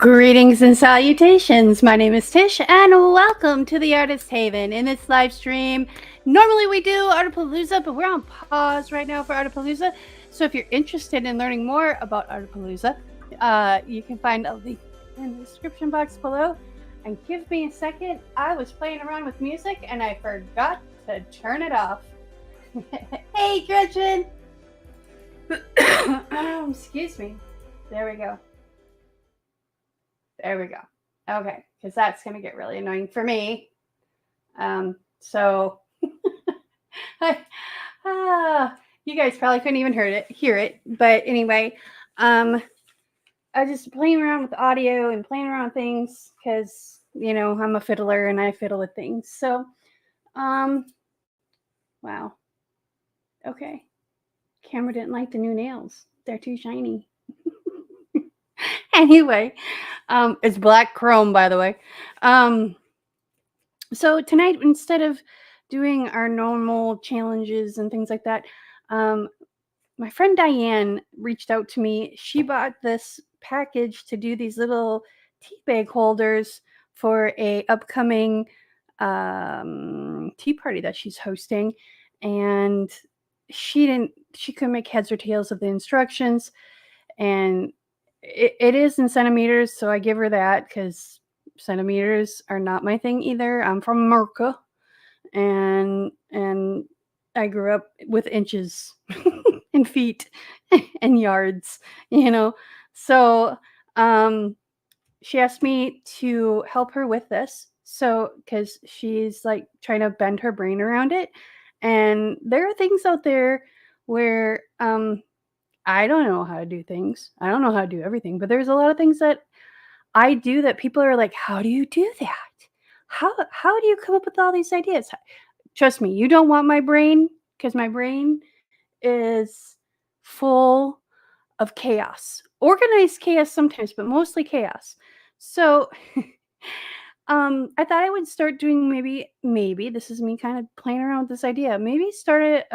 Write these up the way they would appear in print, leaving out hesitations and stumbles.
Greetings and salutations. My name is Tish, and welcome to the Artist Haven. In this live stream, normally we do Artapalooza, but we're on pause right now for Artapalooza. So if you're interested in learning more about Artapalooza, you can find a link in the description box below. And give me a second. I was playing around with music, and I forgot to turn it off. Hey, Gretchen! Excuse me. There we go. There we go. Okay, because that's going to get really annoying for me. So you guys probably couldn't even hear it. But anyway, I just playing around with audio and playing around with things because, you know, I'm a fiddler and I fiddle with things. So, wow. Okay. Camera didn't like the new nails. They're too shiny. Anyway, it's black chrome, by the way. So tonight, instead of doing our normal challenges and things like that, my friend Diane reached out to me. She bought this package to do these little tea bag holders for a upcoming tea party that she's hosting, and she couldn't make heads or tails of the instructions, and it is in centimeters, so I give her that because centimeters are not my thing either. I'm from America, and I grew up with inches and feet and yards, you know. So she asked me to help her with this, so because she's like trying to bend her brain around it, and there are things out there where I don't know how to do things. I don't know how to do everything, but there's a lot of things that I do that people are like, how do you do that? How do you come up with all these ideas? Trust me, you don't want my brain, because my brain is full of chaos. Organized chaos sometimes, but mostly chaos. So I thought I would start doing maybe this is me kind of playing around with this idea. Maybe start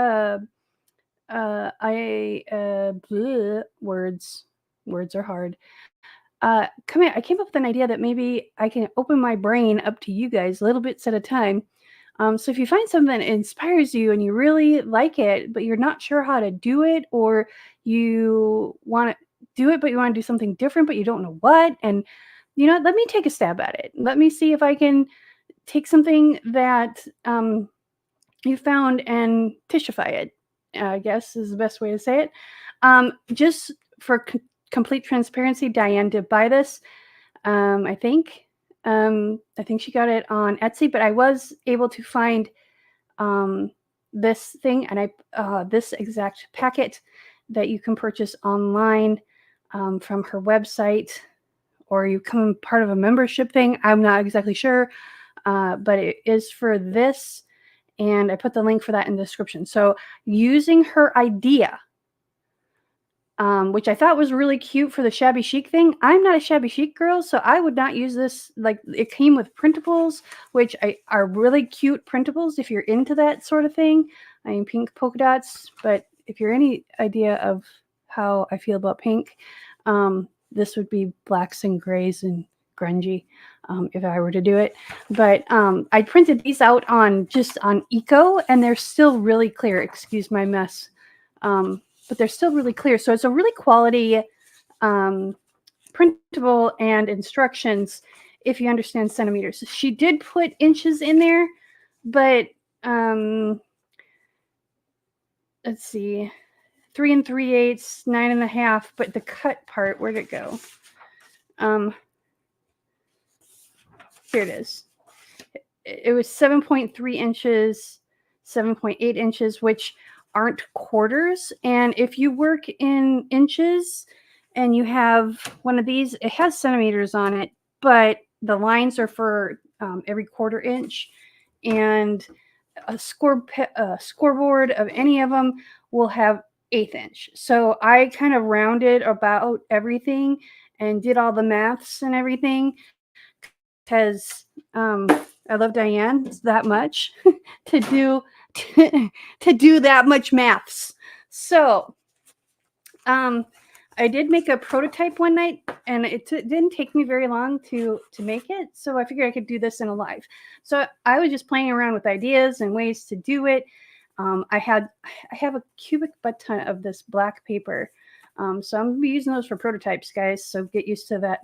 words are hard. Come here. I came up with an idea that maybe I can open my brain up to you guys little bits at a time. So if you find something that inspires you and you really like it, but you're not sure how to do it, or you want to do it, but you want to do something different, but you don't know what, and you know, let me take a stab at it. Let me see if I can take something that you found and tishify it, I guess is the best way to say it. Just for complete transparency, Diane did buy this. I think she got it on Etsy, but I was able to find this thing, and this exact packet that you can purchase online from her website, or you become part of a membership thing. I'm not exactly sure, but it is for this. And I put the link for that in the description. So using her idea, which I thought was really cute for the shabby chic thing. I'm not a shabby chic girl, so I would not use this. Like, it came with printables, which are really cute printables if you're into that sort of thing. I mean, pink polka dots, but if you're any idea of how I feel about pink, this would be blacks and grays and grungy if I were to do it. But I printed these out on Eco, and they're still really clear. Excuse my mess. But they're still really clear. So it's a really quality printable and instructions if you understand centimeters. She did put inches in there, but let's see, 3 3/8, 9.5. But the cut part, where'd it go? Here it is. It was 7.3 inches, 7.8 inches, which aren't quarters. And if you work in inches and you have one of these, it has centimeters on it, but the lines are for every quarter inch, and a scoreboard of any of them will have 1/8 inch. So I kind of rounded about everything and did all the maths and everything, because I love Diane that much to do that much maths. So I did make a prototype one night, and it didn't take me very long to make it. So I figured I could do this in a live. So I was just playing around with ideas and ways to do it. I have a cubic butt ton of this black paper, so I'm gonna be using those for prototypes, guys. So get used to that.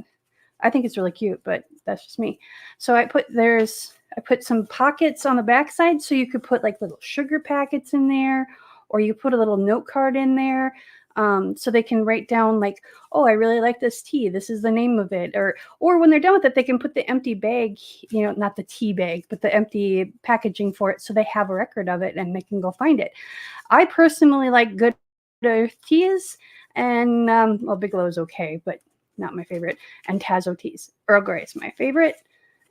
I think it's really cute, but that's just me. So I put some pockets on the backside, so you could put like little sugar packets in there, or you put a little note card in there, so they can write down like, oh, I really like this tea. This is the name of it. Or when they're done with it, they can put the empty bag, not the tea bag, but the empty packaging for it, so they have a record of it and they can go find it. I personally like Good Earth teas, and well, Bigelow is okay, but not my favorite. And Tazo teas. Earl Grey is my favorite.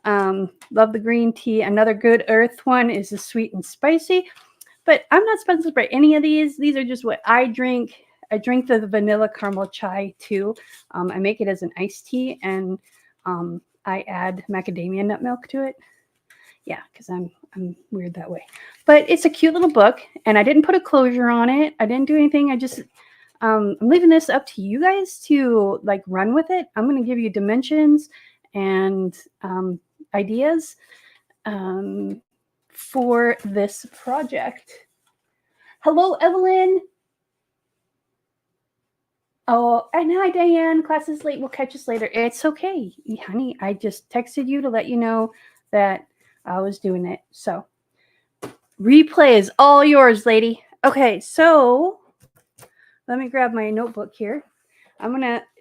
Love the green tea. Another Good Earth one is the sweet and spicy. But I'm not sponsored by any of these. These are just what I drink. I drink the vanilla caramel chai too. I make it as an iced tea, and I add macadamia nut milk to it. Yeah, because I'm weird that way. But it's a cute little book, and I didn't put a closure on it. I didn't do anything. I just I'm leaving this up to you guys to like run with it. I'm going to give you dimensions and ideas for this project. Hello, Evelyn. Oh, and hi, Diane. Class is late. We'll catch us later. It's okay, honey. I just texted you to let you know that I was doing it. So replay is all yours, lady. Okay, so let me grab my notebook here.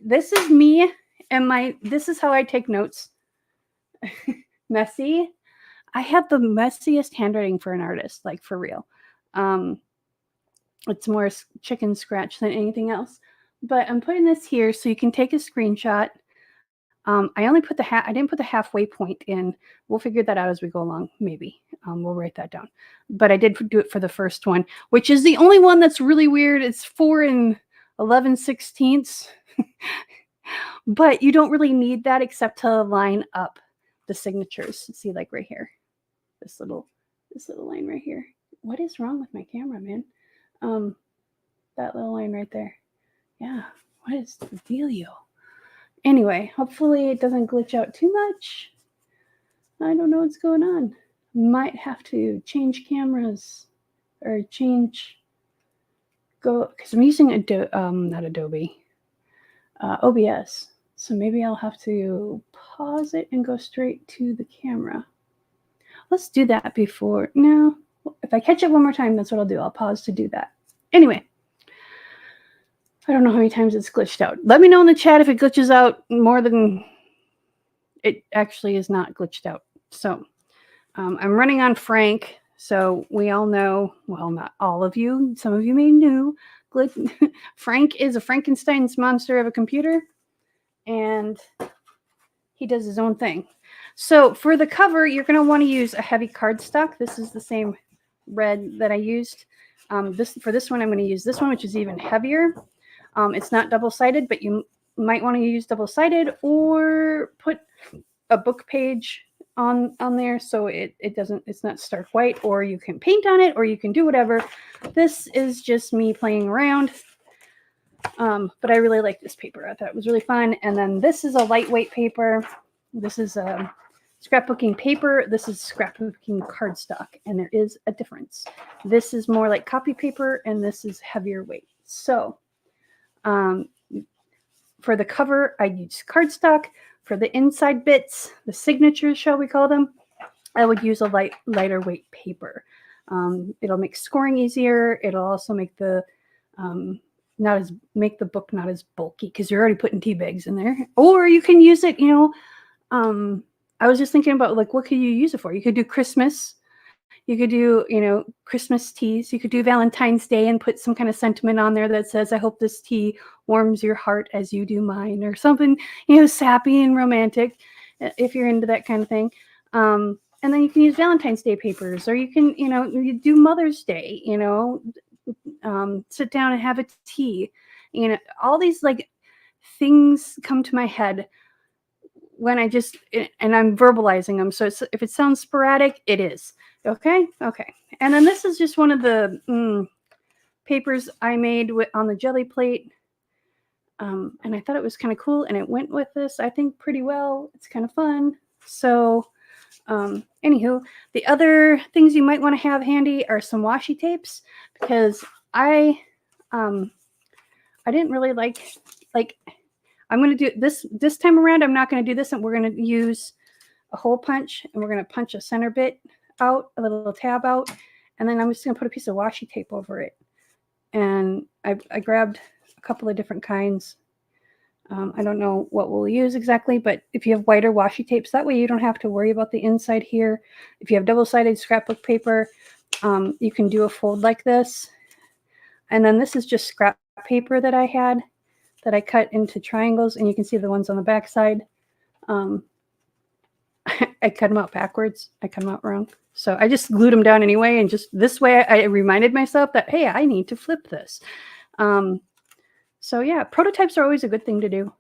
This is me and this is how I take notes. Messy. I have the messiest handwriting for an artist, like for real. It's more chicken scratch than anything else. But I'm putting this here so you can take a screenshot. I didn't put the halfway point in. We'll figure that out as we go along, maybe. We'll write that down. But I did do it for the first one, which is the only one that's really weird. It's 4 11/16. But you don't really need that except to line up the signatures. See, like right here, this little line right here. What is wrong with my camera, man? That little line right there. Yeah, what is the dealio? Anyway, hopefully it doesn't glitch out too much. I don't know what's going on. Might have to change cameras or because I'm using not Adobe, OBS. So maybe I'll have to pause it and go straight to the camera. Let's do that before. No, if I catch it one more time, that's what I'll do. I'll pause to do that. Anyway, I don't know how many times it's glitched out. Let me know in the chat if it glitches out more than it actually is not glitched out. So I'm running on Frank. So we all know, well, not all of you. Some of you may know. Frank is a Frankenstein's monster of a computer, and he does his own thing. So for the cover, you're going to want to use a heavy cardstock. This is the same red that I used. For this one, I'm going to use this one, which is even heavier. It's not double-sided, but you might want to use double-sided or put a book page on there so it's not stark white, or you can paint on it, or you can do whatever. This is just me playing around. But I really like this paper. I thought it was really fun. And then this is a lightweight paper. This is a scrapbooking paper. This is scrapbooking cardstock, and there is a difference. This is more like copy paper, and this is heavier weight. So for the cover, I use cardstock. For the inside bits, the signatures, shall we call them, I would use a lighter weight paper. It'll make scoring easier. It'll also make the make the book not as bulky, because you're already putting tea bags in there. Or you can use it, I was just thinking about, like, what could you use it for? You could do Christmas. You could do, Christmas teas. You could do Valentine's Day and put some kind of sentiment on there that says, I hope this tea warms your heart as you do mine, or something, sappy and romantic, if you're into that kind of thing. And then you can use Valentine's Day papers, or you can, you do Mother's Day, sit down and have a tea. All these like things come to my head when I'm verbalizing them. So if it sounds sporadic, it is. Okay. And then this is just one of the papers I made on the jelly plate. And I thought it was kind of cool, and it went with this, I think, pretty well. It's kind of fun. So anywho, the other things you might want to have handy are some washi tapes, because I didn't really like I'm going to do this time around. I'm not going to do this, and we're going to use a hole punch, and we're going to punch a center bit out, a little tab out, and then I'm just going to put a piece of washi tape over it. And I grabbed a couple of different kinds. I don't know what we'll use exactly, but if you have whiter washi tapes, that way you don't have to worry about the inside here. If you have double-sided scrapbook paper, you can do a fold like this. And then this is just scrap paper that I had that I cut into triangles, and you can see the ones on the back side. I cut them out backwards. I cut them out wrong. So I just glued them down anyway, and just this way I reminded myself that, hey, I need to flip this. So yeah, prototypes are always a good thing to do.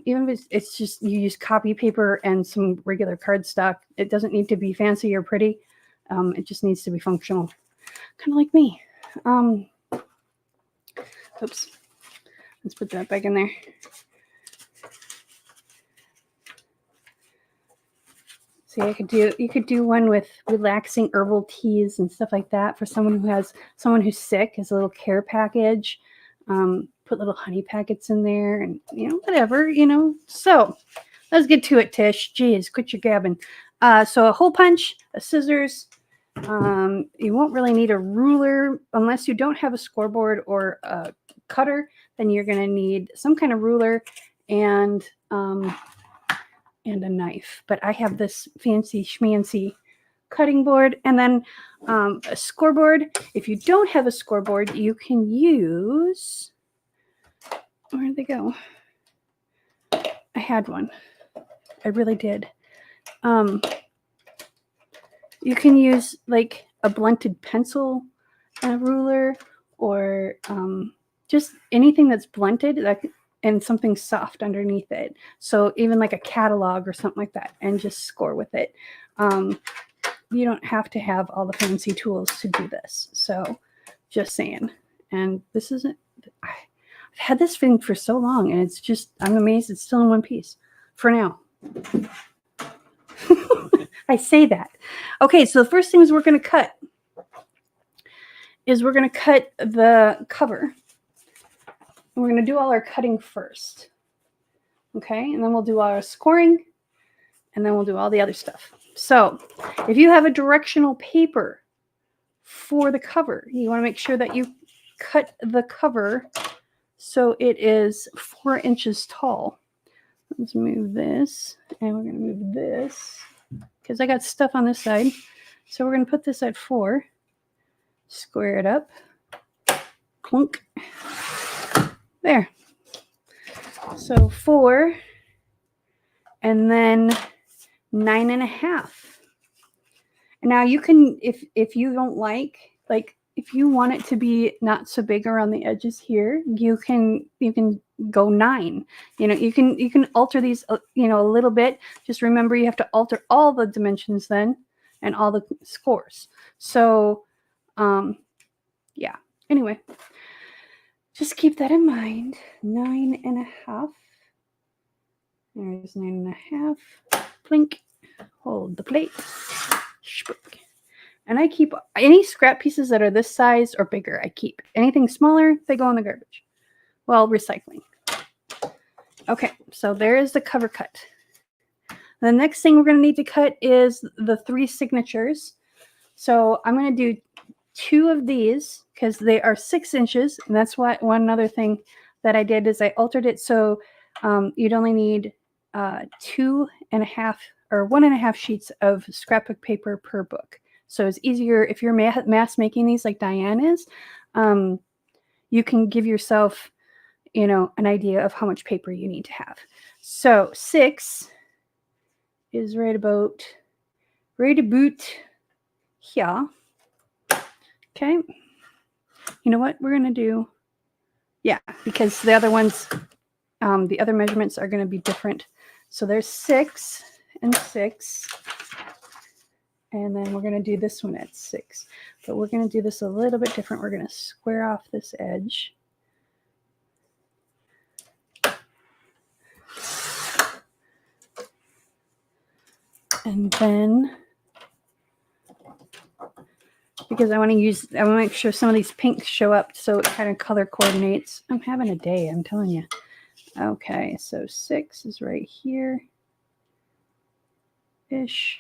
Even if it's just you use copy paper and some regular cardstock, it doesn't need to be fancy or pretty. It just needs to be functional, kind of like me. Oops, let's put that back in there. See, you could do one with relaxing herbal teas and stuff like that for someone who's sick, as a little care package. Put little honey packets in there, and whatever, So let's get to it, Tish. Jeez, quit your gabbing. So a hole punch, a scissors. You won't really need a ruler unless you don't have a scoreboard or a cutter. Then you're going to need some kind of ruler and a knife. But I have this fancy schmancy cutting board, and then a scoreboard. If you don't have a scoreboard, you can use, where did they go? I had one. I really did. You can use like a blunted pencil ruler, or just anything that's blunted and something soft underneath it. So even like a catalog or something like that, and just score with it. You don't have to have all the fancy tools to do this. So just saying. And this isn't, I've had this thing for so long, and it's just, I'm amazed it's still in one piece for now. I say that. Okay, so the first things we're going to cut is we're going to cut the cover. And we're going to do all our cutting first. Okay, and then we'll do all our scoring, and then we'll do all the other stuff. So if you have a directional paper for the cover, you want to make sure that you cut the cover so it is 4 inches tall. Let's move this, and we're going to move this because I got stuff on this side. So we're going to put this at 4, square it up, clunk, there. So 4, and then 9.5. And now you can, if you don't like if you want it to be not so big around the edges here, you can go 9. You can alter these a little bit. Just remember, you have to alter all the dimensions then and all the scores. So yeah, anyway, just keep that in mind. 9.5. There's 9.5. Plink. Hold the plate. And I keep any scrap pieces that are this size or bigger. I keep anything smaller, they go in the garbage. Well, recycling. Okay, so there is the cover cut. The next thing we're going to need to cut is the 3 signatures. So I'm going to do 2 of these because they are 6 inches. And that's what one other thing that I did is I altered it so you'd only need 2.5 or 1.5 sheets of scrapbook paper per book. So it's easier if you're mass making these like Diane is. You can give yourself, an idea of how much paper you need to have. So 6 is right about here. Okay. You know what we're going to do? Yeah, because the other ones, the other measurements are going to be different. So there's 6 and 6. And then we're going to do this one at 6. But we're going to do this a little bit different. We're going to square off this edge. And then, because I want to make sure some of these pinks show up so it kind of color coordinates. I'm having a day, I'm telling you. Okay, so 6 is right here. Ish.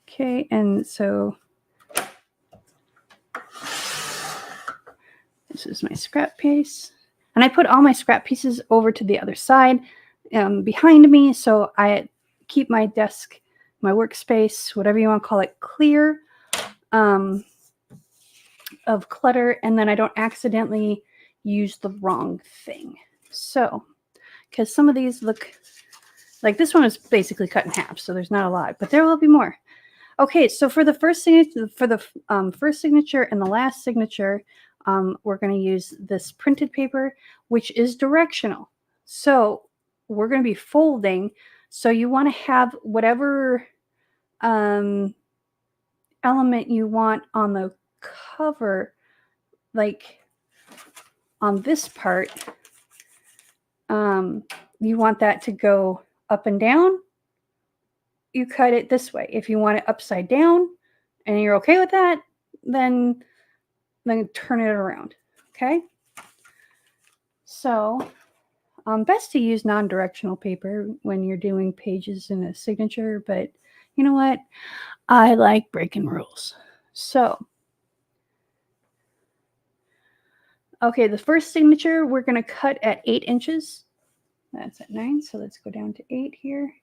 Okay, and so this is my scrap piece. And I put all my scrap pieces over to the other side behind me, so I keep my desk, my workspace, whatever you want to call it, clear of clutter, and then I don't accidentally use the wrong thing. So, because some of these look like this one is basically cut in half, so there's not a lot, but there will be more. Okay, so for the first signature, first signature and the last signature, we're going to use this printed paper, which is directional. So we're going to be folding. So you want to have whatever element you want on the cover, like on this part, you want that to go up and down. You cut it this way. If you want it upside down and you're okay with that, then turn it around. Okay. So best to use non-directional paper when you're doing pages in a signature, but you know what? I like breaking rules. So, okay, the first signature, we're going to cut at 8 inches. That's at 9, so let's go down to 8 here.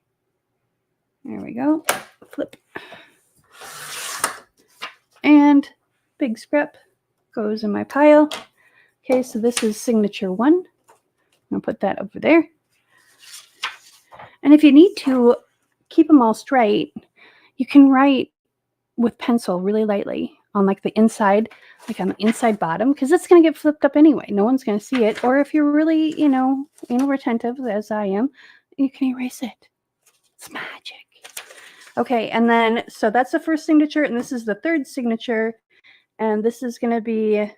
There we go. Flip. And big scrap goes in my pile. Okay, so this is signature 1. I'm going to put that over there. And if you need to keep them all straight, you can write with pencil really lightly on like the inside, like on the inside bottom, because it's going to get flipped up anyway. No one's going to see it. Or if you're really, anal retentive, as I am, you can erase it. It's magic. Okay, and then, so that's the first signature, and this is the third signature, and this is going to be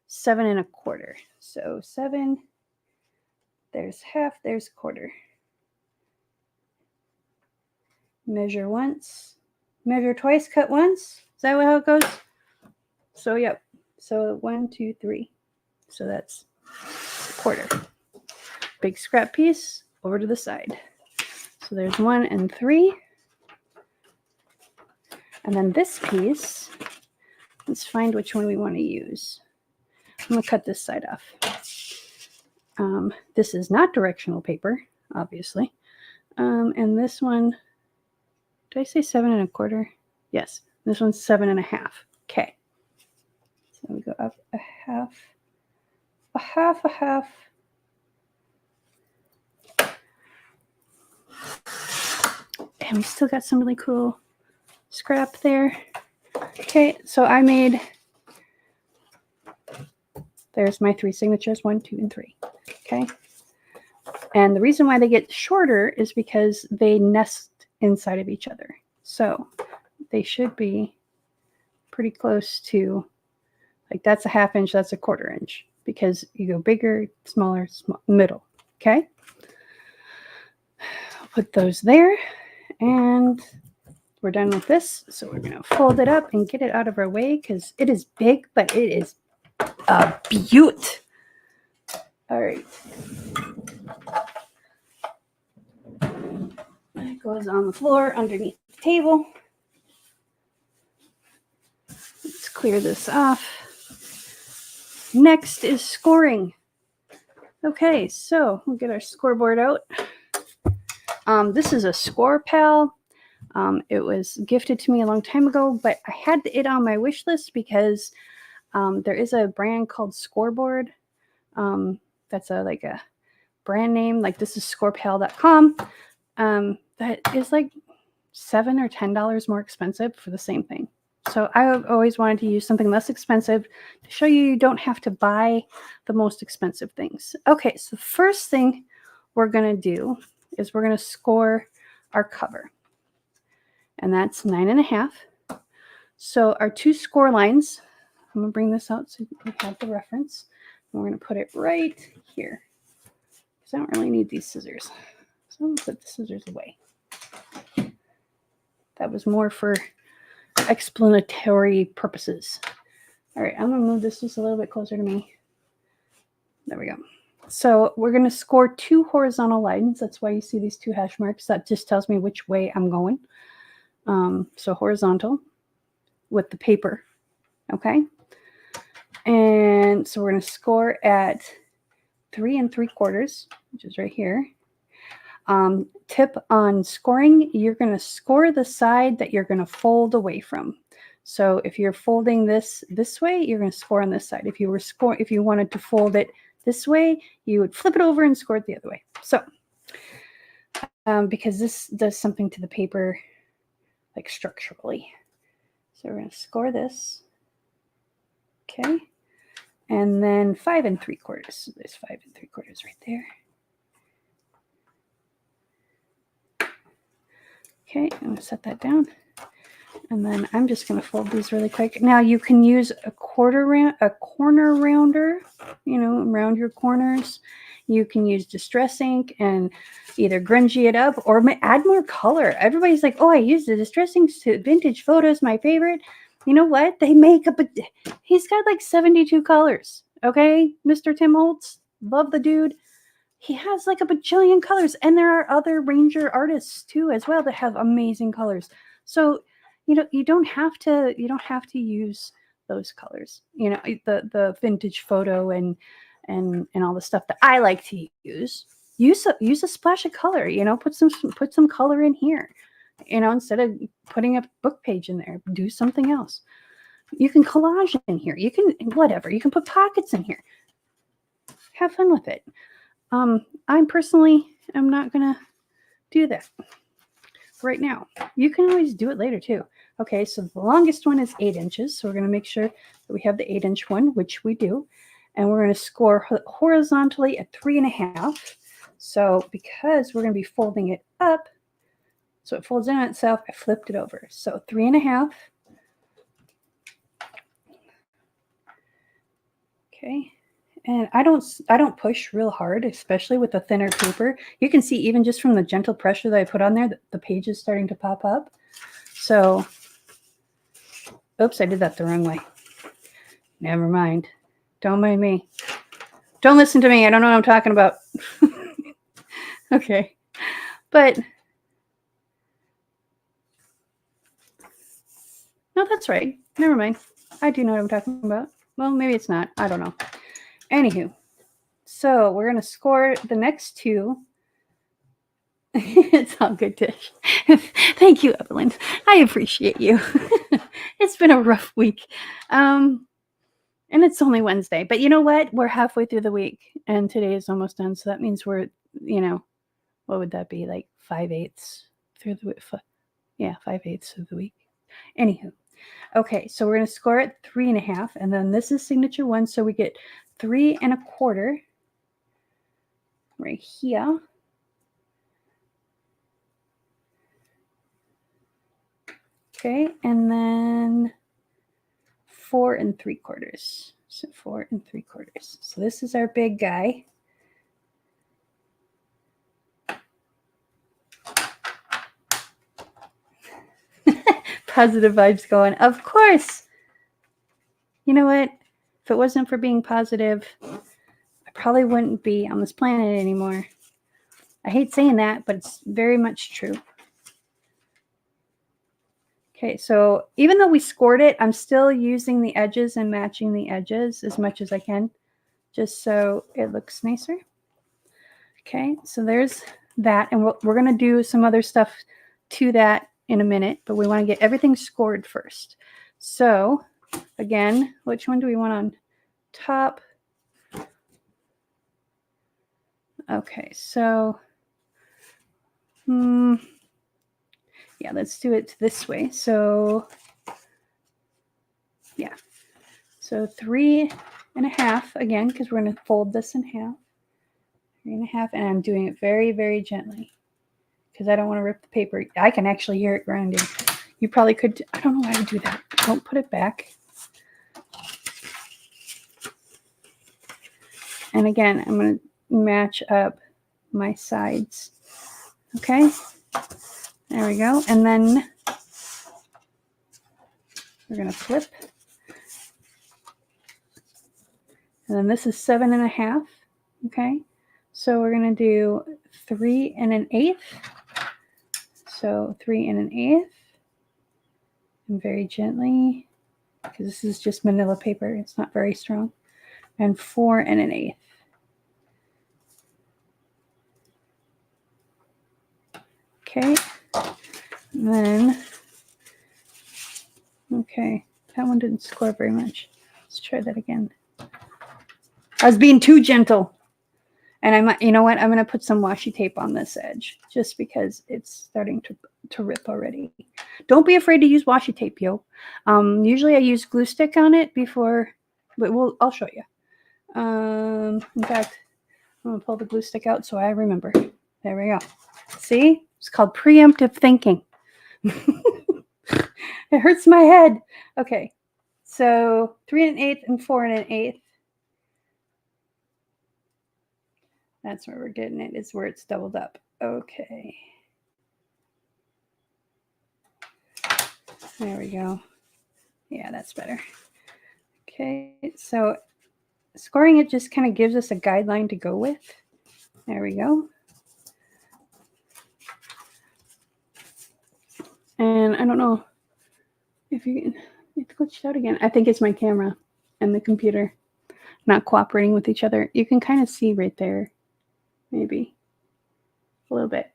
7 1/4. So 7, there's half, there's quarter. Measure once, measure twice, cut once. Is that how it goes? So, yep. So 1, 2, 3. So that's quarter. Big scrap piece over to the side. So there's 1 and 3. And then this piece, let's find which one we want to use. I'm going to cut this side off. This is not directional paper, obviously. And this one, did I say 7 1/4? Yes, this one's 7 1/2. Okay. So we go up a half, a half, a half. And we still got some really cool scrap there. Okay, so I made, there's my 3 signatures, 1, 2, and 3. Okay. And the reason why they get shorter is because they nest inside of each other. So they should be pretty close to, like that's a 1/2 inch, that's a 1/4 inch, because you go bigger, smaller, middle. Okay. I'll put those there, and we're done with this. So we're going to fold it up and get it out of our way because it is big, but it is a beaut. All right. It goes on the floor underneath the table. Let's clear this off. Next is scoring. Okay, so we'll get our scoreboard out. This is a Score Pal. It was gifted to me a long time ago, but I had it on my wish list because there is a brand called Scoreboard. That's like a brand name. Like this is scorepal.com. That is like $7 or $10 more expensive for the same thing. So I always wanted to use something less expensive to show you don't have to buy the most expensive things. Okay, so the first thing we're going to do is we're going to score our cover. And that's 9 1/2. So our 2 score lines, I'm going to bring this out so you have the reference. And we're going to put it right here. Because I don't really need these scissors. So I'm going to put the scissors away. That was more for explanatory purposes. All right, I'm going to move this just a little bit closer to me. There we go. So we're going to score 2 horizontal lines. That's why you see these 2 hash marks. That just tells me which way I'm going. So horizontal with the paper. Okay. And so we're going to score at 3 3/4, which is right here. Tip on scoring, you're going to score the side that you're going to fold away from. So if you're folding this way, you're going to score on this side. If you wanted to fold it this way, you would flip it over and score it the other way. So because this does something to the paper, like structurally. So we're going to score this. Okay. And then 5 3/4. So there's 5 3/4 right there. Okay, I'm going to set that down. And then I'm just going to fold these really quick. Now you can use a corner rounder, round your corners. You can use Distress ink and either grungy it up or add more color. Everybody's like, oh, I use the Distress ink to vintage photos, my favorite. You know what? They make up he's got like 72 colors. Okay, Mr. Tim Holtz, love the dude. He has like a bajillion colors, and there are other Ranger artists too as well that have amazing colors. So, you don't have to use those colors. The vintage photo and all the stuff that I like to use. Use a splash of color. Put some color in here. Instead of putting a book page in there, do something else. You can collage in here. You can whatever. You can put pockets in here. Have fun with it. I personally am not going to do that right now. You can always do it later too. Okay, so the longest one is 8 inches. So we're going to make sure that we have the 8-inch one, which we do. And we're going to score horizontally at 3 1/2. So because we're going to be folding it up, so it folds in on itself, I flipped it over. So 3 1/2. Okay. And I don't push real hard, especially with the thinner paper. You can see even just from the gentle pressure that I put on there, that the page is starting to pop up. So, oops, I did that the wrong way. Never mind. Don't mind me. Don't listen to me. I don't know what I'm talking about. Okay. But, no, that's right. Never mind. I do know what I'm talking about. Well, maybe it's not. I don't know. Anywho, so we're going to score the next 2. It's all good, Tish. Thank you, Evelyn. I appreciate you. It's been a rough week. And it's only Wednesday. But you know what? We're halfway through the week, and today is almost done. So that means we're, what would that be? Like 5/8 through the week? Yeah, 5/8 through the week. Anywho. Okay, so we're going to score it 3 1/2. And then this is signature 1. So we get 3 1/4 right here. Okay, and then 4 3/4. So 4 3/4. So this is our big guy. Positive vibes going. Of course. You know what? If it wasn't for being positive, I probably wouldn't be on this planet anymore. I hate saying that, but it's very much true. Okay, so even though we scored it, I'm still using the edges and matching the edges as much as I can, just so it looks nicer. Okay, so there's that, and we're going to do some other stuff to that in a minute, but we want to get everything scored first. So again, which one do we want on top? Okay, so yeah, let's do it this way. So yeah, so 3 1/2 again, because we're going to fold this in half. 3 1/2, and I'm doing it very, very gently because I don't want to rip the paper. I can actually hear it grinding. You probably could. I don't know why I do that. Don't put it back. And again, I'm going to match up my sides Okay, there we go. And then we're going to flip. And then this is 7 1/2. Okay, so we're going to do 3 1/8. So 3 1/8. And very gently, because this is just manila paper, it's not very strong. And 4 1/8. Okay, and then, okay, that one didn't score very much. Let's try that again. I was being too gentle. And I might, you know what? I'm going to put some washi tape on this edge just because it's starting to rip already. Don't be afraid to use washi tape, yo. Usually I use glue stick on it before, but I'll show you. In fact, I'm going to pull the glue stick out so I remember. There we go. See? It's called preemptive thinking. It hurts my head. Okay. So 3 1/8 and 4 1/8. That's where we're getting it, is where it's doubled up. Okay. There we go. Yeah, that's better. Okay, so scoring it just kind of gives us a guideline to go with. There we go. And I don't know if you can, it's glitched out again. I think it's my camera and the computer not cooperating with each other. You can kind of see right there. Maybe a little bit.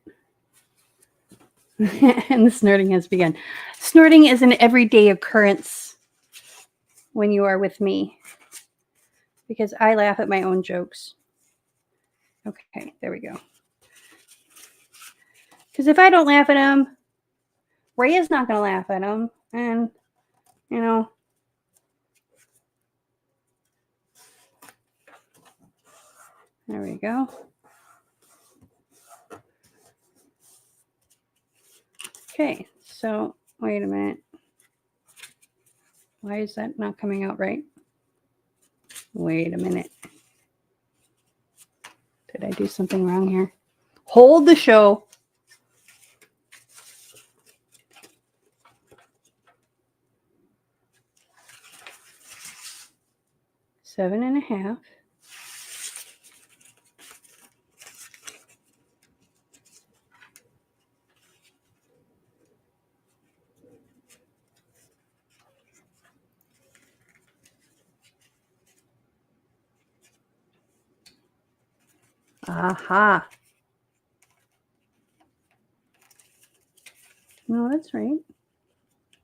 And the snorting has begun. Snorting is an everyday occurrence when you are with me, because I laugh at my own jokes. Okay, there we go. Because if I don't laugh at them, Ray is not going to laugh at them. And, you know, there we go. Okay, so wait a minute. Why is that not coming out right? Wait a minute. Did I do something wrong here? Hold the show. Seven 1/2. Aha. No, that's right.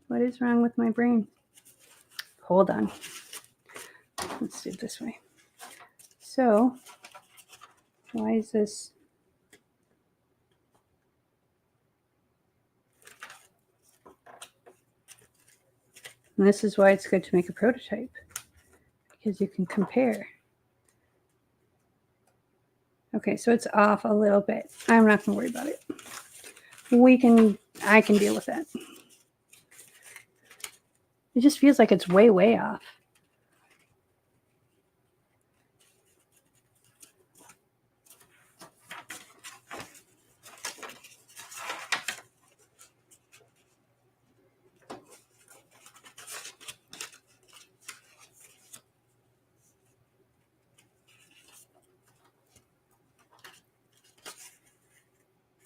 What is wrong with my brain? Hold on. Let's do it this way. So, why is this? And this is why it's good to make a prototype, because you can compare. Okay, so it's off a little bit. I'm not going to worry about it. I can deal with that. It just feels like it's way, way off.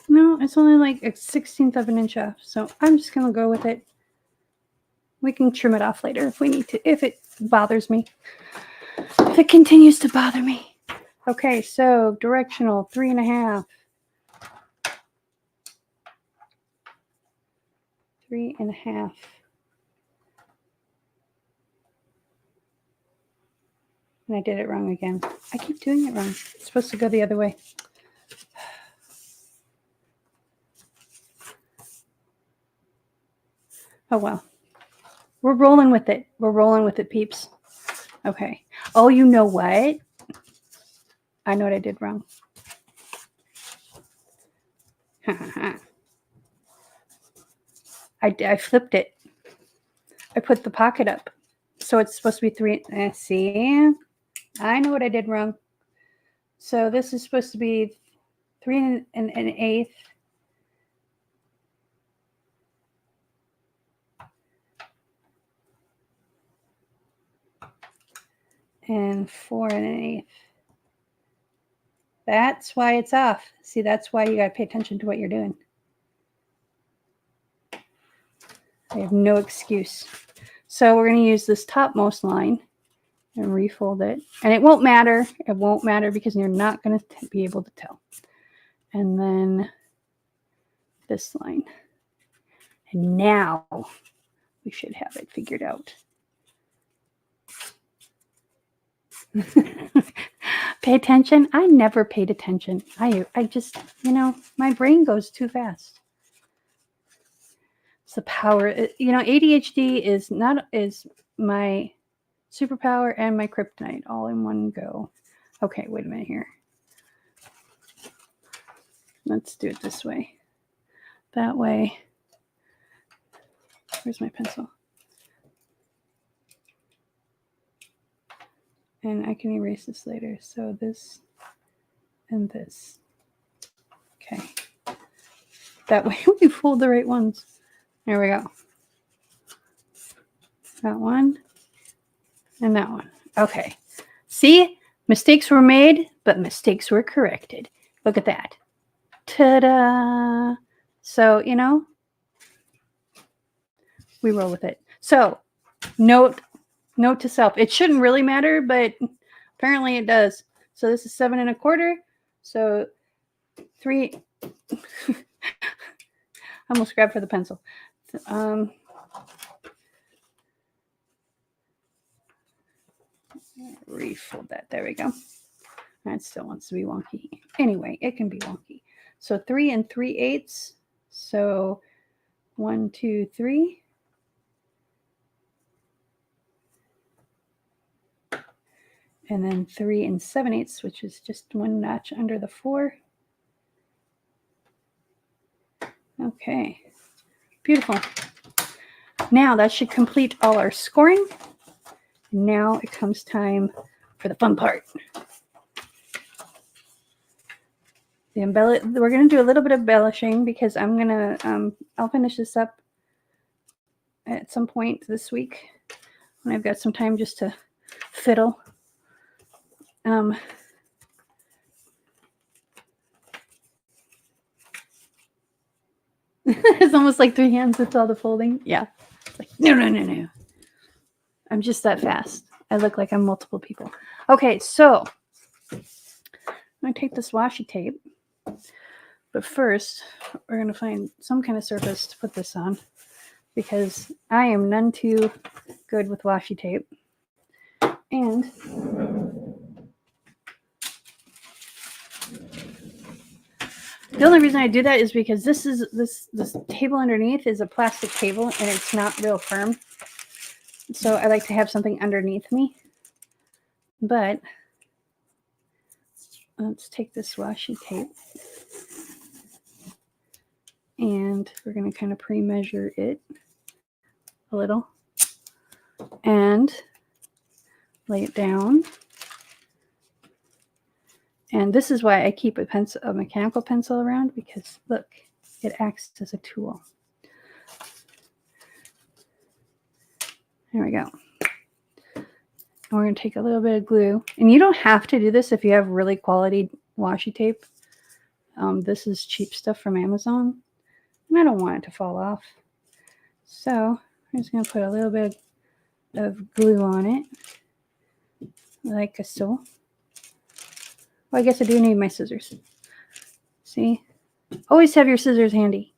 No, it's only like a 1/16 of an inch off. So I'm just going to go with it. We can trim it off later if we need to, if it bothers me. If it continues to bother me. Okay, so directional 3 1/2. 3 1/2. And I did it wrong again. I keep doing it wrong. It's supposed to go the other way. Oh, well. We're rolling with it. We're rolling with it, peeps. Okay. Oh, you know what? I know what I did wrong. I flipped it. I put the pocket up. So it's supposed to be 3. See? I know what I did wrong. So this is supposed to be 3 1/8. and 4 1/8. That's why it's off. See, that's why you got to pay attention to what you're doing. I have no excuse. So we're going to use this topmost line and refold it. And it won't matter. It won't matter because you're not going to be able to tell. And then this line. And now we should have it figured out. Pay attention. I never paid attention. I just, you know, my brain goes too fast. It's the power. You know, ADHD is my superpower and my kryptonite all in one go. Okay, wait a minute here. Let's do it this way. That way. Where's my pencil? And I can erase this later. So this and this. Okay. That way we fold the right ones. There we go. That one and that one. Okay. See? Mistakes were made, but mistakes were corrected. Look at that. Ta-da! So, you know, we roll with it. So, note to self. It shouldn't really matter, but apparently it does. So this is 7 1/4. So 3. I almost grabbed for the pencil. Refold that. There we go. That still wants to be wonky. Anyway, it can be wonky. So 3 3/8. So 1, 2, 3. And then 3 7/8, which is just one notch under the 4. Okay, beautiful. Now that should complete all our scoring. Now it comes time for the fun part. We're going to do a little bit of embellishing because I'm going to, I'll finish this up at some point this week when I've got some time just to fiddle. It's almost like 3 hands with all the folding. Yeah. Like, no. I'm just that fast. I look like I'm multiple people. Okay, so I'm going to take this washi tape. But first, we're going to find some kind of surface to put this on because I am none too good with washi tape. And the only reason I do that is because this table underneath is a plastic table and it's not real firm. So I like to have something underneath me. But let's take this washi tape and we're going to kind of pre-measure it a little and lay it down. And this is why I keep a mechanical pencil around, because look, it acts as a tool. There we go. And we're going to take a little bit of glue. And you don't have to do this if you have really quality washi tape. This is cheap stuff from Amazon. And I don't want it to fall off. So I'm just going to put a little bit of glue on it, like so. Well, I guess I do need my scissors. See? Always have your scissors handy.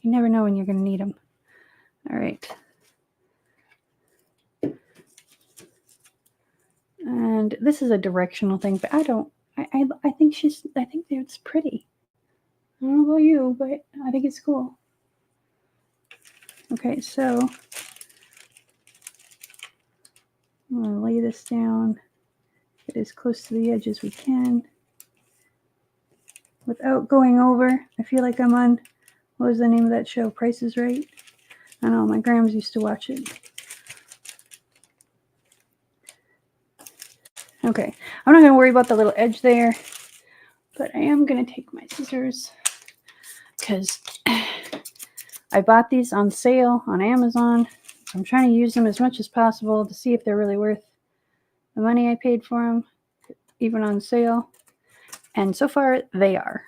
You never know when you're going to need them. All right. And this is a directional thing, but I think it's pretty. I don't know about you, but I think it's cool. Okay, so I'm going to lay this down. Get as close to the edge as we can without going over. I feel like I'm on, what was the name of that show? Price is Right? I know, my grams used to watch it. Okay, I'm not going to worry about the little edge there, but I am going to take my scissors because I bought these on sale on Amazon. So I'm trying to use them as much as possible to see if they're really worth the money I paid for them, even on sale. And so far, they are.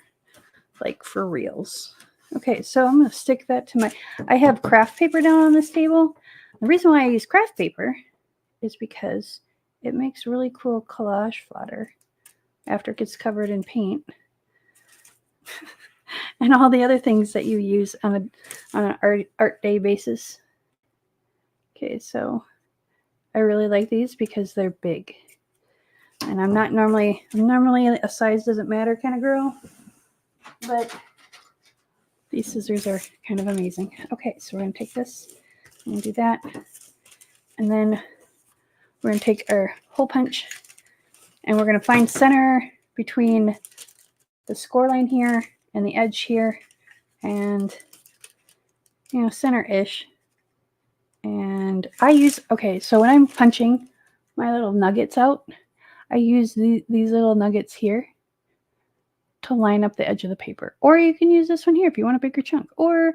Like, for reals. Okay, so I'm going to stick that to my... I have craft paper down on this table. The reason why I use craft paper is because it makes really cool collage fodder after it gets covered in paint. And all the other things that you use on an art day basis. Okay, so I really like these because they're big. And I'm normally a size doesn't matter kind of girl, but these scissors are kind of amazing. Okay, so we're going to take this and do that. And then we're going to take our hole punch and we're going to find center between the score line here and the edge here, and center-ish. And I use, okay, so when I'm punching my little nuggets out, I use these little nuggets here to line up the edge of the paper. Or you can use this one here if you want a bigger chunk. Or,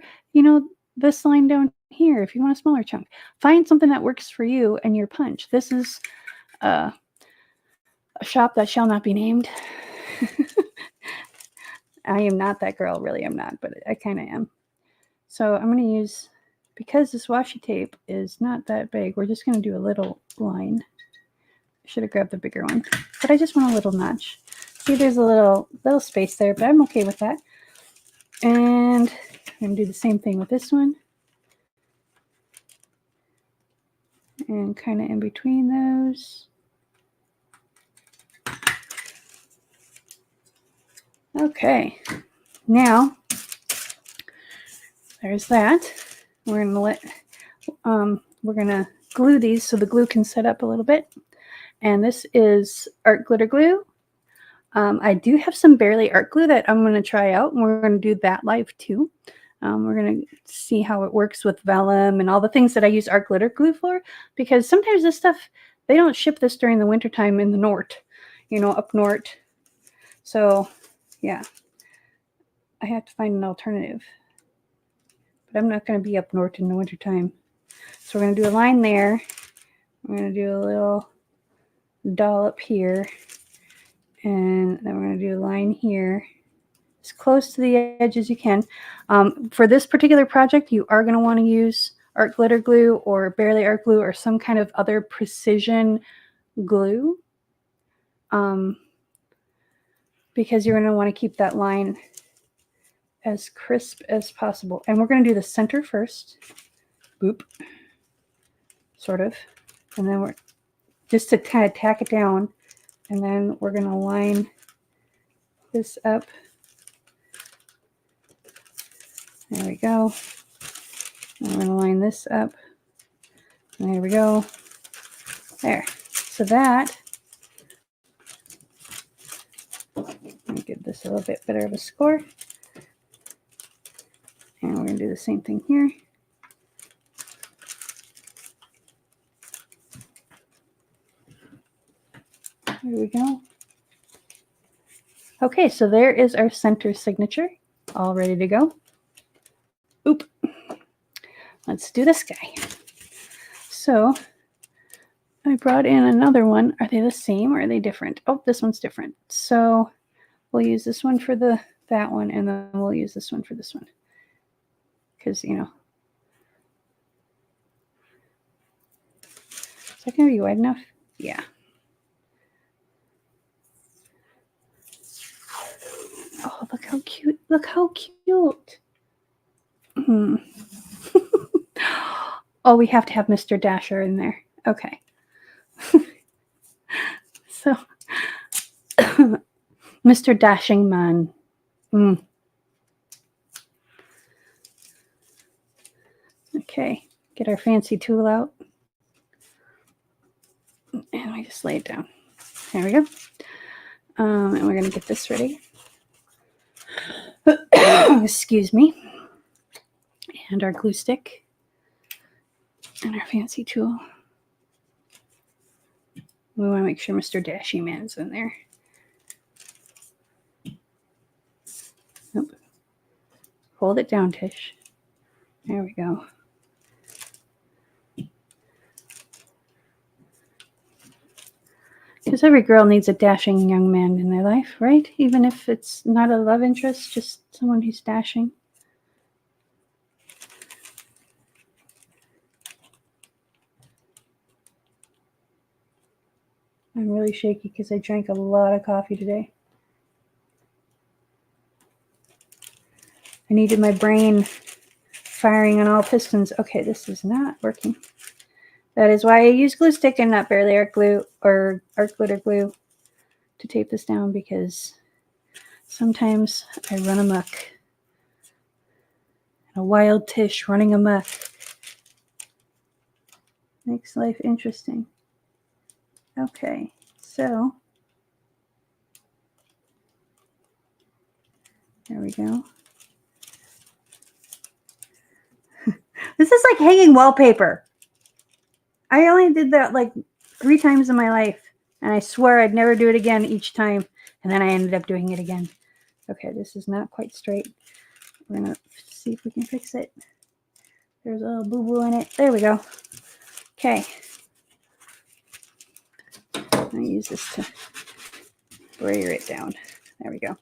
this line down here if you want a smaller chunk. Find something that works for you and your punch. This is a shop that shall not be named. I am not that girl, really I'm not, but I kind of am. So I'm going to use, because this washi tape is not that big, we're just going to do a little line. I should have grabbed the bigger one, but I just want a little notch. See, there's a little space there, but I'm okay with that. And I'm going to do the same thing with this one. And kind of in between those. Okay, now there's that. We're gonna glue these so the glue can set up a little bit. And this is art glitter glue. I do have some Barely art glue that I'm going to try out, and we're going to do that live too. We're going to see how it works with vellum and all the things that I use art glitter glue for, because sometimes this stuff, they don't ship this during the wintertime in the north, up north. So yeah, I have to find an alternative. But I'm not going to be up north in the wintertime. So we're going to do a line there. We're going to do a little dollop here. And then we're going to do a line here. As close to the edge as you can. For this particular project, you are going to want to use art glitter glue or Barely art glue or some kind of other precision glue. Because you're going to want to keep that line as crisp as possible. And we're going to do the center first. Boop. Sort of. And then we're just to kind of tack it down. And then we're going to line this up. There we go. And we're going to line this up. And there we go. There. So that, let me give this a little bit better of a score. And we're going to do the same thing here. There we go. Okay, so there is our center signature, all ready to go. Oop. Let's do this guy. So I brought in another one. Are they the same or are they different? Oh, this one's different. So we'll use this one for that one, and then we'll use this one for this one. Because, is that going to be wide enough? Yeah. Oh, look how cute. Look how cute. Oh, we have to have Mr. Dasher in there. Okay. So, Mr. Dashing Man. Okay, get our fancy tool out. And we just lay it down. There we go. And we're going to get this ready. Excuse me. And our glue stick. And our fancy tool. We want to make sure Mr. Dashy Man's in there. Nope. Hold it down, Tish. There we go. Because every girl needs a dashing young man in their life, right? Even if it's not a love interest, just someone who's dashing. I'm really shaky because I drank a lot of coffee today. I needed my brain firing on all pistons. Okay, this is not working. That is why I use glue stick and not barely art glue or art glitter glue to tape this down, because sometimes I run amok. A wild Tish running amok makes life interesting. Okay, so there we go. This is like hanging wallpaper. I only did that like 3 times in my life, and I swear I'd never do it again each time, and then I ended up doing it again. Okay, this is not quite straight. We're gonna see if we can fix it. There's a little boo-boo in it. There we go. Okay. I use this to brayer it down. There we go.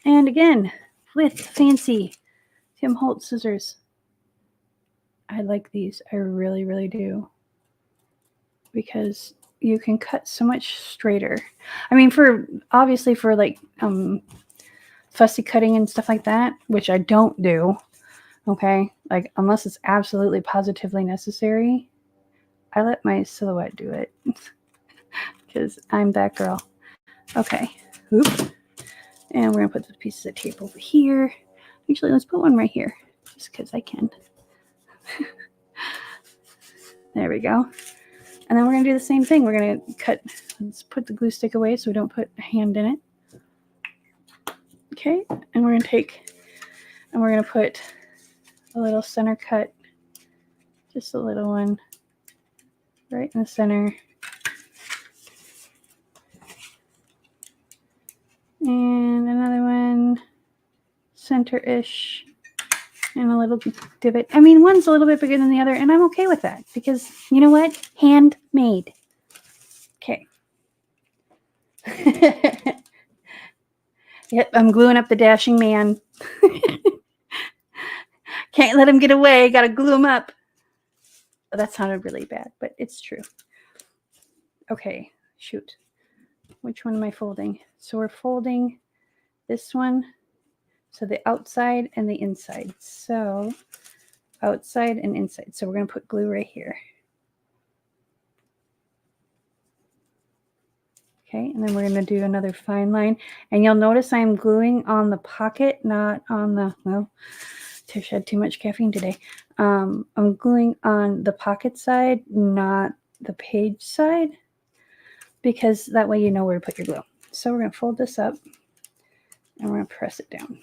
And again, with fancy Tim Holtz scissors. I like these. I really, really do. Because you can cut so much straighter. I mean, obviously for like fussy cutting and stuff like that, which I don't do. Okay, like unless it's absolutely positively necessary, I let my silhouette do it because I'm that girl. Okay, oop. And we're gonna put the pieces of tape over here. Actually, let's put one right here, just because I can. There we go. And then we're gonna do the same thing. We're gonna cut. Let's put the glue stick away so we don't put a hand in it. Okay, and we're gonna put a little center cut, just a little one, right in the center. And another one, center-ish, and a little divot. I mean, one's a little bit bigger than the other, and I'm okay with that because, you know what? Handmade. Okay. Yep, I'm gluing up the dashing man. Can't let him get away. Got to glue him up. Oh, that sounded really bad, but it's true. Okay, shoot. Which one am I folding? So we're folding this one. So the outside and the inside. So outside and inside. So we're going to put glue right here. Okay, and then we're going to do another fine line. And you'll notice I'm gluing on the pocket, not on the, well, Tish had too much caffeine today. I'm gluing on the pocket side, not the page side, because that way you know where to put your glue. So we're going to fold this up and we're going to press it down.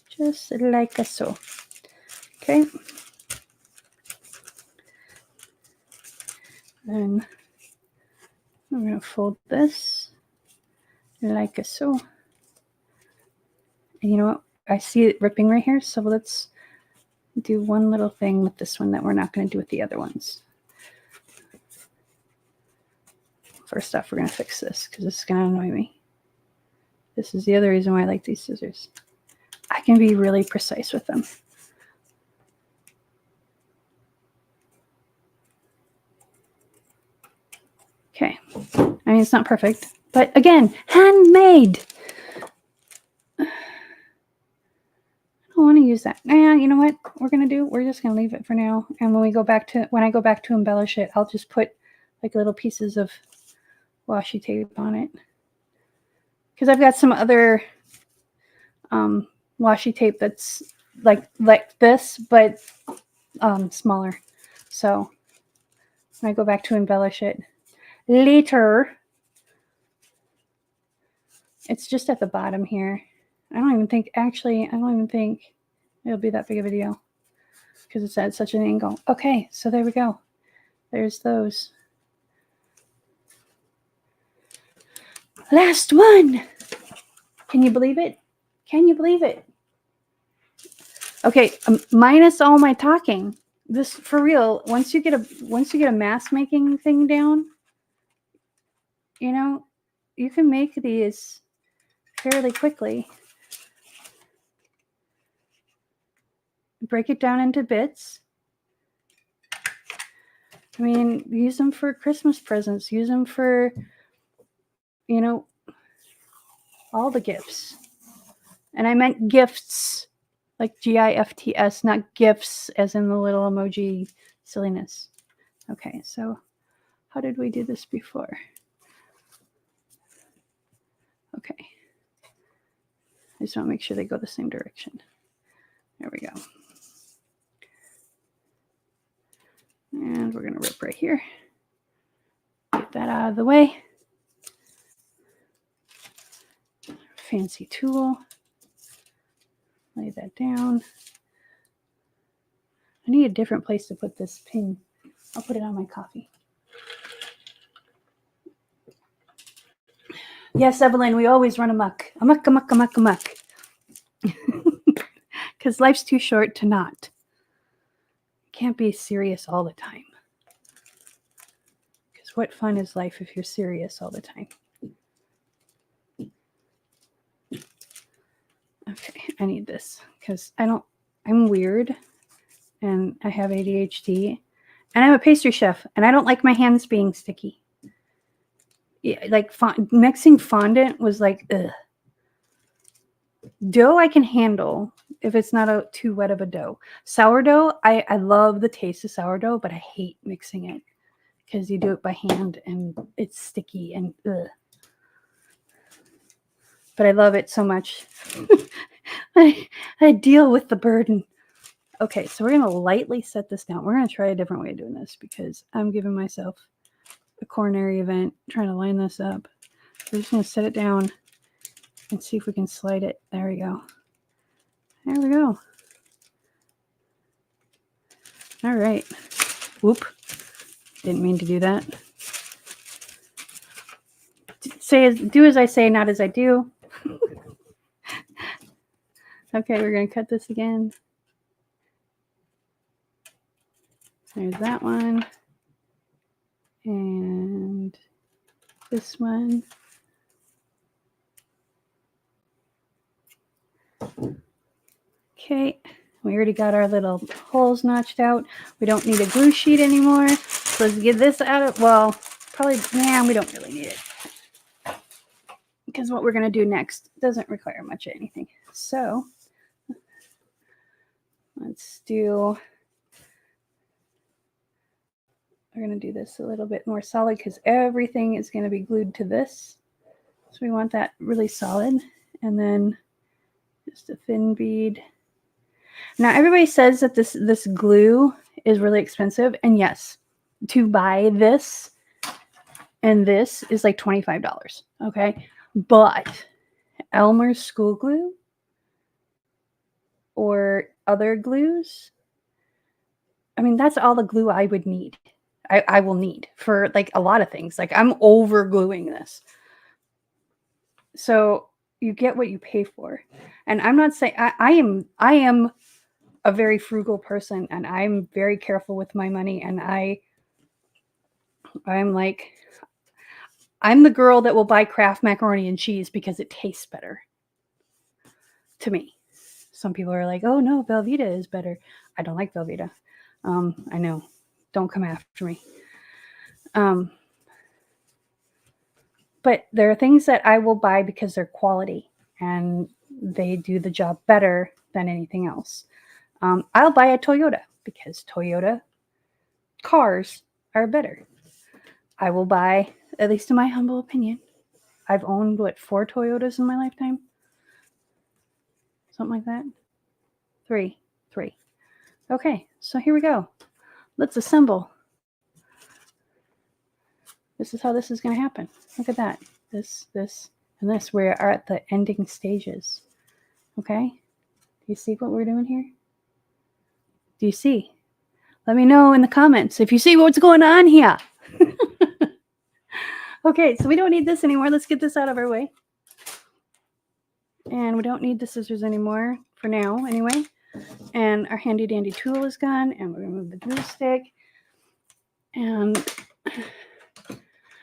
Just like so. Okay. Then I'm going to fold this like so. And you know what? I see it ripping right here. So let's do one little thing with this one that we're not going to do with the other ones. First off, we're going to fix this because this is going to annoy me. This is the other reason why I like these scissors. I can be really precise with them. Okay. I mean, it's not perfect, but again, handmade. I don't want to use that. You know what we're going to do? We're just going to leave it for now. And when I go back to embellish it, I'll just put like little pieces of washi tape on it. Because I've got some other washi tape that's like this, but smaller. So when I go back to embellish it later, it's just at the bottom here. I don't even think it'll be that big of a deal because it's at such an angle. Okay, so there we go. There's those. Last one. Can you believe it? Can you believe it? Okay, minus all my talking. This for real. Once you get a mask making thing down, you know, you can make these fairly quickly. Break it down into bits. I mean, use them for Christmas presents. Use them for, you know, all the gifts. And I meant gifts, like GIFTS, not gifts as in the little emoji silliness. Okay, so how did we do this before? Okay. I just want to make sure they go the same direction. There we go. And we're going to rip right here. Get that out of the way. Fancy tool. Lay that down. I need a different place to put this pin. I'll put it on my coffee. Yes, Evelyn, we always run amok. Amok, amok, amok, amok. Because life's too short to not. Can't be serious all the time. Because what fun is life if you're serious all the time? Okay, I need this because I'm weird and I have ADHD and I'm a pastry chef and I don't like my hands being sticky. Yeah, like mixing fondant was like, ugh. Dough I can handle if it's not too wet of a dough. Sourdough, I love the taste of sourdough, but I hate mixing it because you do it by hand and it's sticky and ugh. But I love it so much. I deal with the burden. Okay, so we're going to lightly set this down. We're going to try a different way of doing this because I'm giving myself a coronary event trying to line this up. We're just going to set it down and see if we can slide it. There we go. There we go. All right. Whoop. Didn't mean to do that. Do as I say, not as I do. Okay, we're going to cut this again. There's that one. And this one. Okay, we already got our little holes notched out. We don't need a glue sheet anymore. So let's get this out of, well, probably, we don't really need it. Because what we're going to do next doesn't require much of anything. So let's do, we're going to do this a little bit more solid because everything is going to be glued to this. So we want that really solid. And then just a thin bead. Now everybody says that this glue is really expensive. And yes, to buy this and this is like $25. Okay. But Elmer's school glue or other glues, I mean, that's all the glue I would need. I will need for like a lot of things. Like I'm over gluing this. So you get what you pay for. And I'm not saying I am a very frugal person and I'm very careful with my money. And I'm like, I'm the girl that will buy Kraft macaroni and cheese because it tastes better to me. Some people are like, oh no, Velveeta is better. I don't like Velveeta. I know. Don't come after me. But there are things that I will buy because they're quality and they do the job better than anything else. I'll buy a Toyota because Toyota cars are better. I will buy, at least in my humble opinion, I've owned, 4 Toyotas in my lifetime? Something like that? 3. Okay, so here we go. Let's assemble. This is how this is going to happen. Look at that. This, and this. We are at the ending stages. Okay? Do you see what we're doing here? Do you see? Let me know in the comments if you see what's going on here. Okay, so we don't need this anymore. Let's get this out of our way. And we don't need the scissors anymore for now, anyway. And our handy dandy tool is gone. And we're going to move the glue stick. And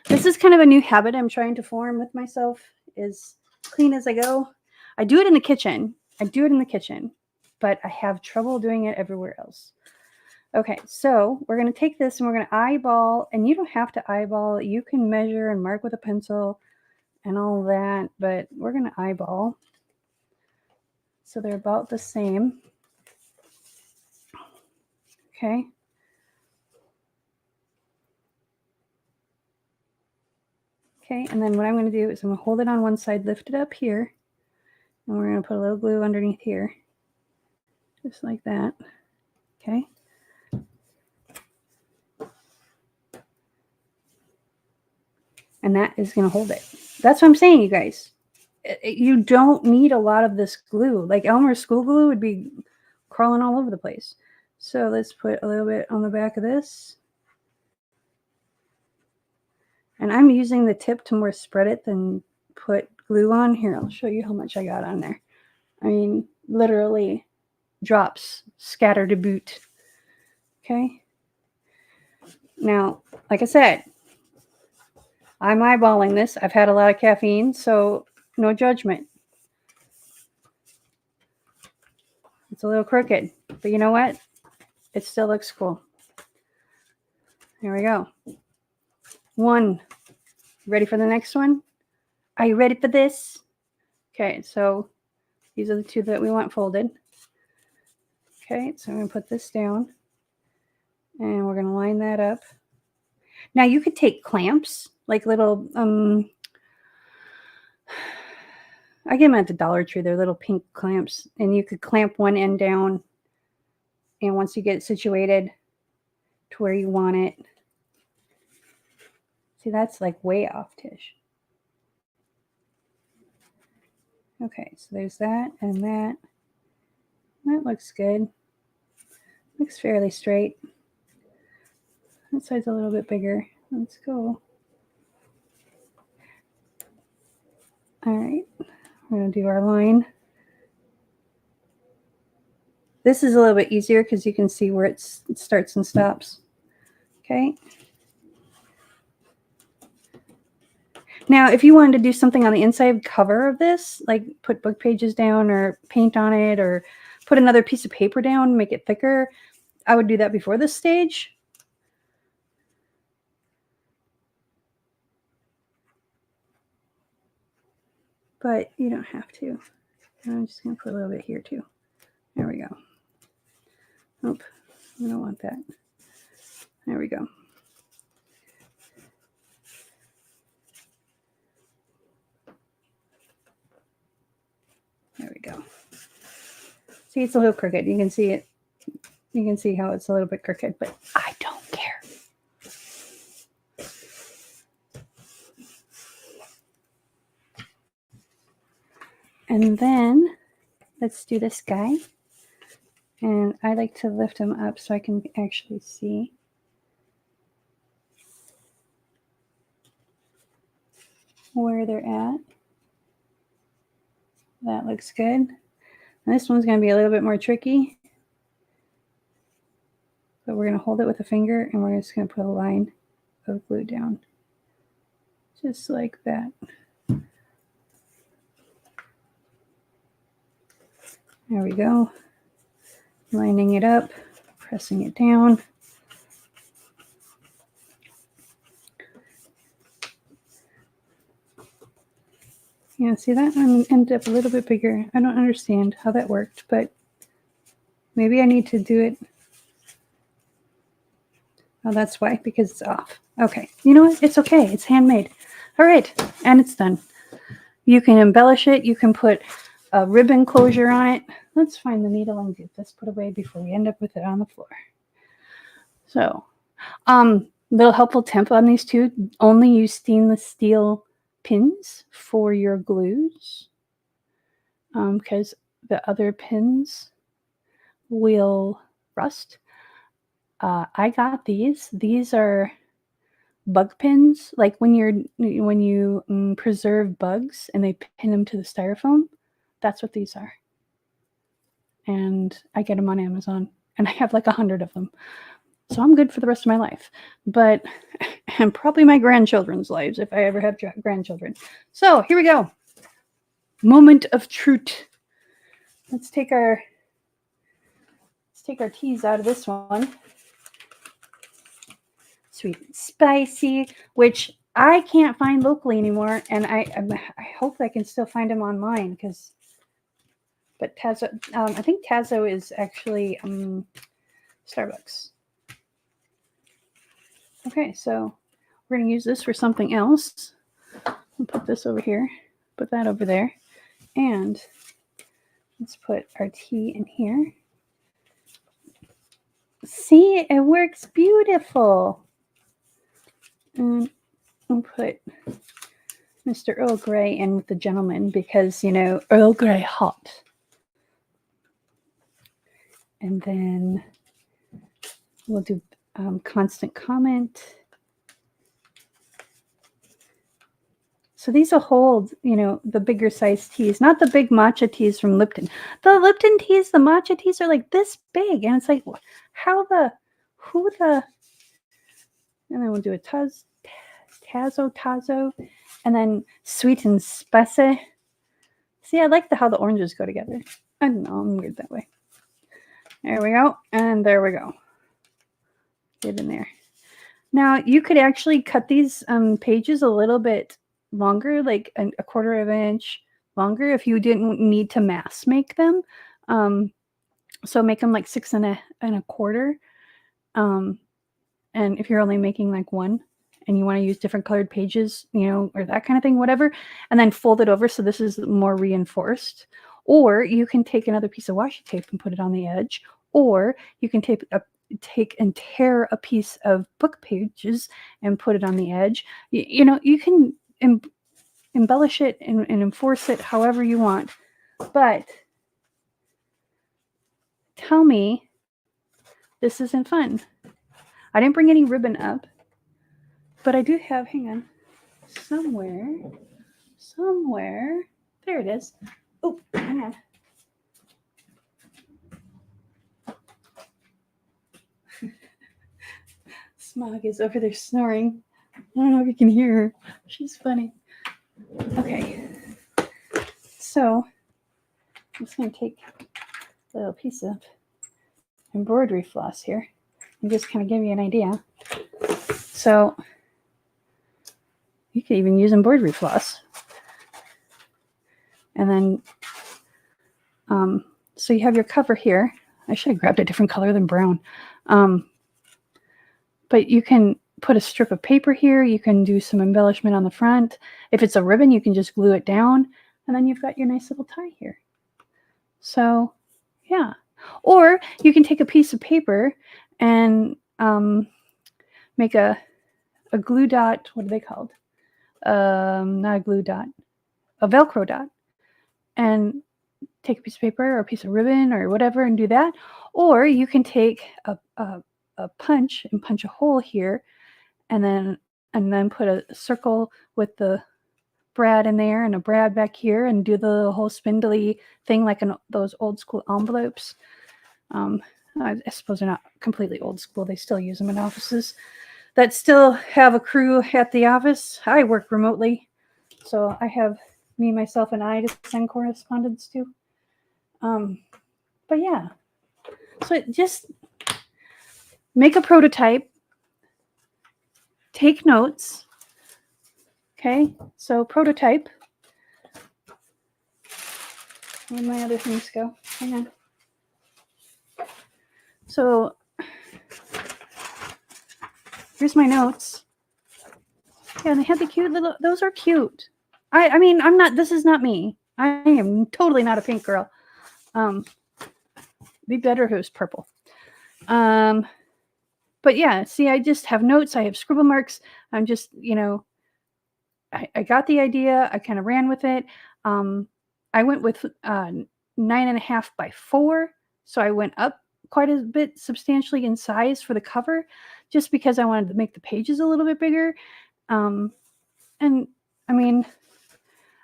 This is kind of a new habit I'm trying to form with myself, is clean as I go. I do it in the kitchen. But I have trouble doing it everywhere else. Okay, so we're going to take this and we're going to eyeball, and you don't have to eyeball. You can measure and mark with a pencil and all that, but we're going to eyeball. So they're about the same. Okay. Okay, and then what I'm going to do is I'm going to hold it on one side, lift it up here, and we're going to put a little glue underneath here, just like that. Okay. And that is going to hold it. That's what I'm saying, you guys. You don't need a lot of this glue. Like Elmer's school glue would be crawling all over the place. So let's put a little bit on the back of this. And I'm using the tip to more spread it than put glue on. Here, I'll show you how much I got on there. I mean, literally drops scattered to boot. Okay. Now, like I said, I'm eyeballing this. I've had a lot of caffeine, so no judgment. It's a little crooked, but you know what? It still looks cool. There we go. One. Ready for the next one? Are you ready for this? Okay, so these are the two that we want folded. Okay, so I'm going to put this down, and we're going to line that up. Now you could take clamps, like little, I get them at the Dollar Tree. They're little pink clamps, and you could clamp one end down, and once you get it situated to where you want it. See, that's like way off, Tish. Okay, so there's that and that. That looks good. Looks fairly straight. That side's a little bit bigger. Let's go. All right, we're going to do our line. This is a little bit easier because you can see where it starts and stops. Okay. Now, if you wanted to do something on the inside cover of this, like put book pages down or paint on it or put another piece of paper down, make it thicker, I would do that before this stage. But you don't have to. I'm just going to put a little bit here too. There we go. Nope, I don't want that. There we go. There we go. See, it's a little crooked. You can see it. You can see how it's a little bit crooked, but I don't care. And then let's do this guy. And I like to lift him up so I can actually see. Where they're at. That looks good. And this one's going to be a little bit more tricky. But we're going to hold it with a finger and we're just going to put a line of glue down. Just like that. There we go. Lining it up, pressing it down. Yeah, see that one ended up a little bit bigger. I don't understand how that worked, but maybe I need to do it. Oh, that's why, because it's off. Okay, you know what? It's okay. It's handmade. All right, and it's done. You can embellish it. You can put a ribbon closure on it. Let's find the needle and get this put away before we end up with it on the floor. So, little helpful tip on these two. Only use stainless steel pins for your glues because the other pins will rust. I got these. These are bug pins, like when you preserve bugs and they pin them to the styrofoam. That's what these are. And I get them on Amazon, and I have like 100 of them. So I'm good for the rest of my life, but and probably my grandchildren's lives if I ever have grandchildren. So here we go. Moment of truth. Let's take our teas out of this one. Sweet and spicy, which I can't find locally anymore, and I hope I can still find them online but Tazo, I think Tazo is actually Starbucks. Okay, so we're going to use this for something else. I'll put this over here, put that over there, and let's put our tea in here. See, it works beautiful. And we'll put Mr. Earl Grey in with the gentleman because, Earl Grey hot. And then we'll do constant comment. So these will hold, the bigger size teas, not the big matcha teas from Lipton. The Lipton teas, the matcha teas are like this big. And it's like, and then we'll do a Tazo, and then sweet and spicy. See, I like how the oranges go together. I don't know, I'm weird that way. There we go, and there we go. Get in there. Now, you could actually cut these pages a little bit longer, like a quarter of an inch longer if you didn't need to mass make them. So make them like 6 1/4. And if you're only making like one and you want to use different colored pages, or that kind of thing, whatever, and then fold it over so this is more reinforced. Or you can take another piece of washi tape and put it on the edge. Or you can take and tear a piece of book pages and put it on the edge. You can embellish it and enforce it however you want. But tell me this isn't fun. I didn't bring any ribbon up, but I do have, hang on, somewhere, there it is. Oh, hang on. Smog is over there snoring. I don't know if you can hear her. She's funny. Okay. So I'm just going to take a little piece of embroidery floss here and just kind of give you an idea. So you could even use embroidery floss. And then, so you have your cover here. I should have grabbed a different color than brown. But you can put a strip of paper here. You can do some embellishment on the front. If it's a ribbon, you can just glue it down. And then you've got your nice little tie here. So, yeah. Or you can take a piece of paper and make a glue dot. What are they called? Not a glue dot. A Velcro dot. And take a piece of paper or a piece of ribbon or whatever and do that. Or you can take a punch and punch a hole here and then put a circle with the brad in there and a brad back here and do the whole spindly thing like those old school envelopes. I suppose they're not completely old school. They still use them in offices that still have a crew at the office. I work remotely, so I have me, myself, and I to send correspondence to. But yeah, so just make a prototype, take notes. Okay, so prototype. Where'd my other things go? Hang on. So here's my notes. Yeah, they have the cute little, those are cute. I mean, this is not me. I am totally not a pink girl. Be better if it was purple. But yeah, see, I just have notes. I have scribble marks. I'm just, I got the idea. I kind of ran with it. I went with 9.5 by 4. So I went up quite a bit substantially in size for the cover, just because I wanted to make the pages a little bit bigger. And I mean,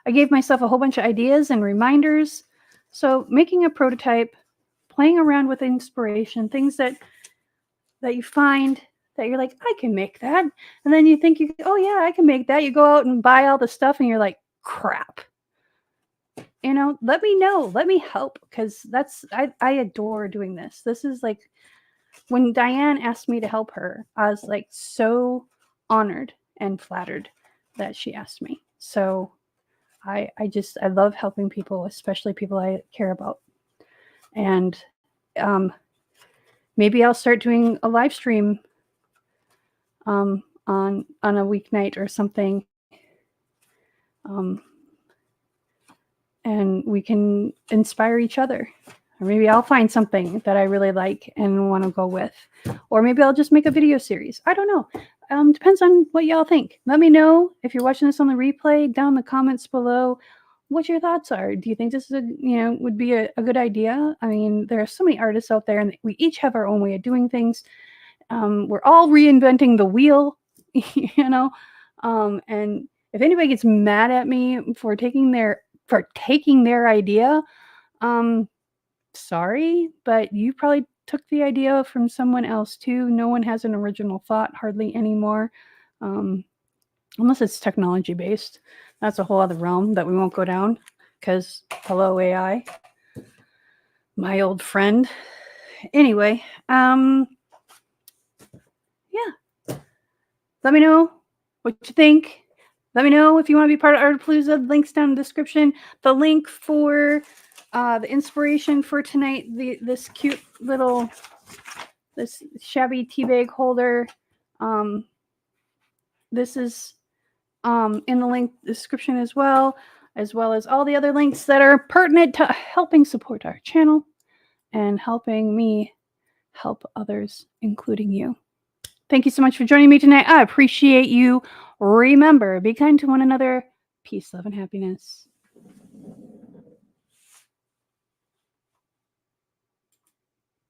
I gave myself a whole bunch of ideas and reminders. So making a prototype, playing around with inspiration, things that that you find that you're like, I can make that. And then you think oh yeah, I can make that. You go out and buy all the stuff and you're like, crap. Let me know. Let me help, because I adore doing this. This is like, when Diane asked me to help her, I was like so honored and flattered that she asked me. So I love helping people, especially people I care about. And maybe I'll start doing a live stream on a weeknight or something. And we can inspire each other. Or maybe I'll find something that I really like and want to go with. Or maybe I'll just make a video series. I don't know. Depends on what y'all think. Let me know if you're watching this on the replay down in the comments below what your thoughts are. Do you think this is would be a good idea? I mean, there are so many artists out there, and we each have our own way of doing things. We're all reinventing the wheel, and if anybody gets mad at me for taking their idea, sorry, but you probably took the idea from someone else too. No one has an original thought hardly anymore, unless it's technology based. That's a whole other realm that we won't go down, because hello AI, my old friend. Anyway, yeah, let me know what you think. Let me know if you want to be part of Artapalooza. Links down in the description. The link for the inspiration for tonight, this cute little, this shabby tea bag holder. This is in the link description as well as all the other links that are pertinent to helping support our channel and helping me help others, including you. Thank you so much for joining me tonight. I appreciate you. Remember, be kind to one another. Peace, love, and happiness.